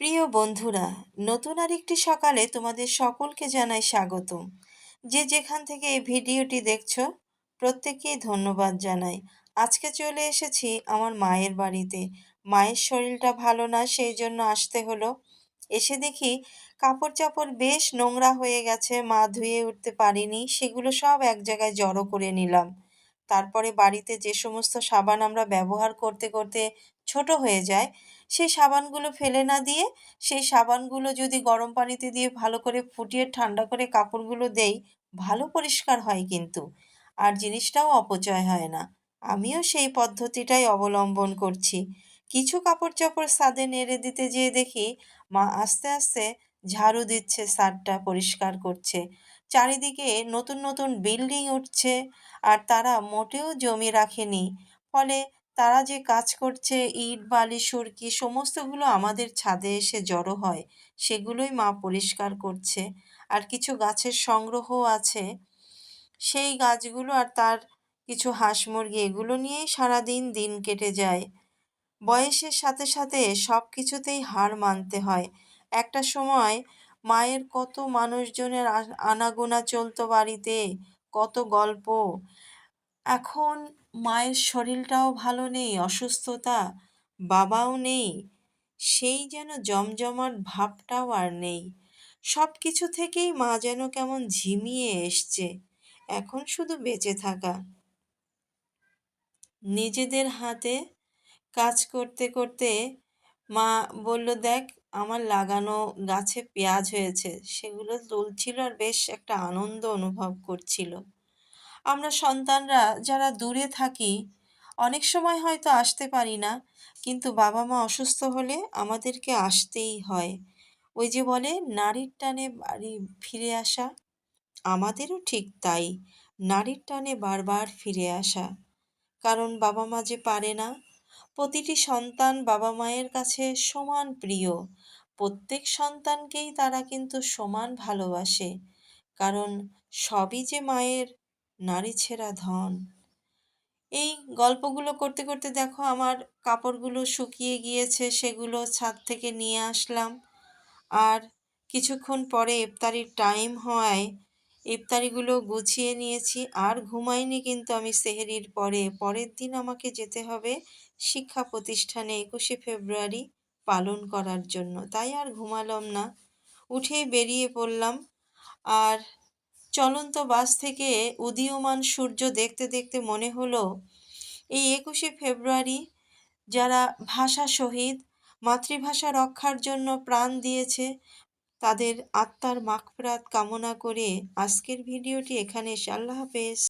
প্রিয় বন্ধুরা, নতুন আরেকটি সকালে তোমাদের সকলকে জানাই স্বাগতম। যে যেখান থেকে এই ভিডিওটি দেখছো, প্রত্যেককেই ধন্যবাদ জানাই। আজকে চলে এসেছি আমার মায়ের বাড়িতে। মায়ের শরীরটা ভালো না, সেই জন্য আসতে হলো। এসে দেখি কাপড় চাপড় বেশ নোংরা হয়ে গেছে, মা ধুয়ে উঠতে পারিনি, সেগুলো সব এক জায়গায় জড়ো করে নিলাম। তারপরে বাড়িতে যে সমস্ত সাবান আমরা ব্যবহার করতে করতে ছোট হয়ে যায়, সেই সাবানগুলো ফেলে না দিয়ে সেই সাবানগুলো যদি গরম পানিতে দিয়ে ভালো করে ফুটিয়ে ঠান্ডা করে কাপড়গুলো দেই, ভালো পরিষ্কার হয় কিন্তু। আর জিনিসটাও অপচয় হয় না। আমিও সেই পদ্ধতিটাই অবলম্বন করছি। কিছু কাপড়-চোপড় ছাদে নেড়ে দিতে যেয়ে দেখি মা আস্তে আস্তে ঝাড়ু দিচ্ছে, ছাদটা পরিষ্কার করছে। চারিদিকে নতুন নতুন বিল্ডিং উঠছে, আর তারা মোটেও জমি রাখেনি। ফলে তারা যে কাজ করছে, ইট, বালি, সুরকি সমস্তগুলো আমাদের ছাদে এসে জড়ো হয়। সেগুলোই মা পরিষ্কার করছে। আর কিছু গাছের সংগ্রহও আছে। সেই গাছগুলো আর তার কিছু হাঁস মুরগি এগুলো নিয়েই সারাদিন দিন কেটে যায়। বয়সের সাথে সাথে সব কিছুতেই হার মানতে হয়। একটা সময় মায়ের কত মানুষজনের আনাগোনা চলতো বাড়িতে, কত গল্প। এখন মায়ের শরীরটাও ভালো নেই, অসুস্থতা, বাবাও নেই। সেই যেন জমজমাট ভাবটাও আর নেই। সব কিছু থেকেই মা যেন কেমন ঝিমিয়ে এসছে। এখন শুধু বেঁচে থাকা, নিজেদের হাতে কাজ করতে করতে। মা বলল, দেখ আমার লাগানো গাছে পেঁয়াজ হয়েছে, সেগুলো তুলছিল আর বেশ একটা আনন্দ অনুভব করছিল। আমরা সন্তানরা যারা দূরে থাকি, অনেক সময় হয়তো আসতে পারি না, কিন্তু বাবা মা অসুস্থ হলে আমাদেরকে আসতেই হয়। ওই যে বলে নারীর টানে বাড়ি ফিরে আসা, আমাদেরও ঠিক তাই, নারীর টানে বারবার ফিরে আসা। কারণ বাবা মা যে পারে না। প্রতিটি সন্তান বাবা মায়ের কাছে সমান প্রিয়। প্রত্যেক সন্তানকেই তারা কিন্তু সমান ভালোবাসে। কারণ সবই যে মায়ের নারী ছেঁড়া ধন। এই গল্পগুলো করতে করতে দেখো আমার কাপড়গুলো শুকিয়ে গিয়েছে, সেগুলো ছাদ থেকে নিয়ে আসলাম। আর কিছুক্ষণ পরে ইফতারির টাইম হওয়ায় ইফতারিগুলো গুছিয়ে নিয়েছি। আর ঘুমাইনি কিন্তু আমি সেহরির পরে। পরের দিন আমাকে যেতে হবে শিক্ষা প্রতিষ্ঠানে ২১শে ফেব্রুয়ারি পালন করার জন্য। তাই আর ঘুমালাম না, উঠেই বেরিয়ে পড়লাম। আর চলন্ত বাস থেকে উদীয়মান সূর্য দেখতে দেখতে মনে হলো, এই ২১শে ফেব্রুয়ারি যারা ভাষা শহীদ, মাতৃভাষা রক্ষার জন্য প্রাণ দিয়েছে, তাদের আত্মার মাগফিরাত কামনা করে আজকের ভিডিওটি এখানে শেষ। আল্লাহ হাফেজ।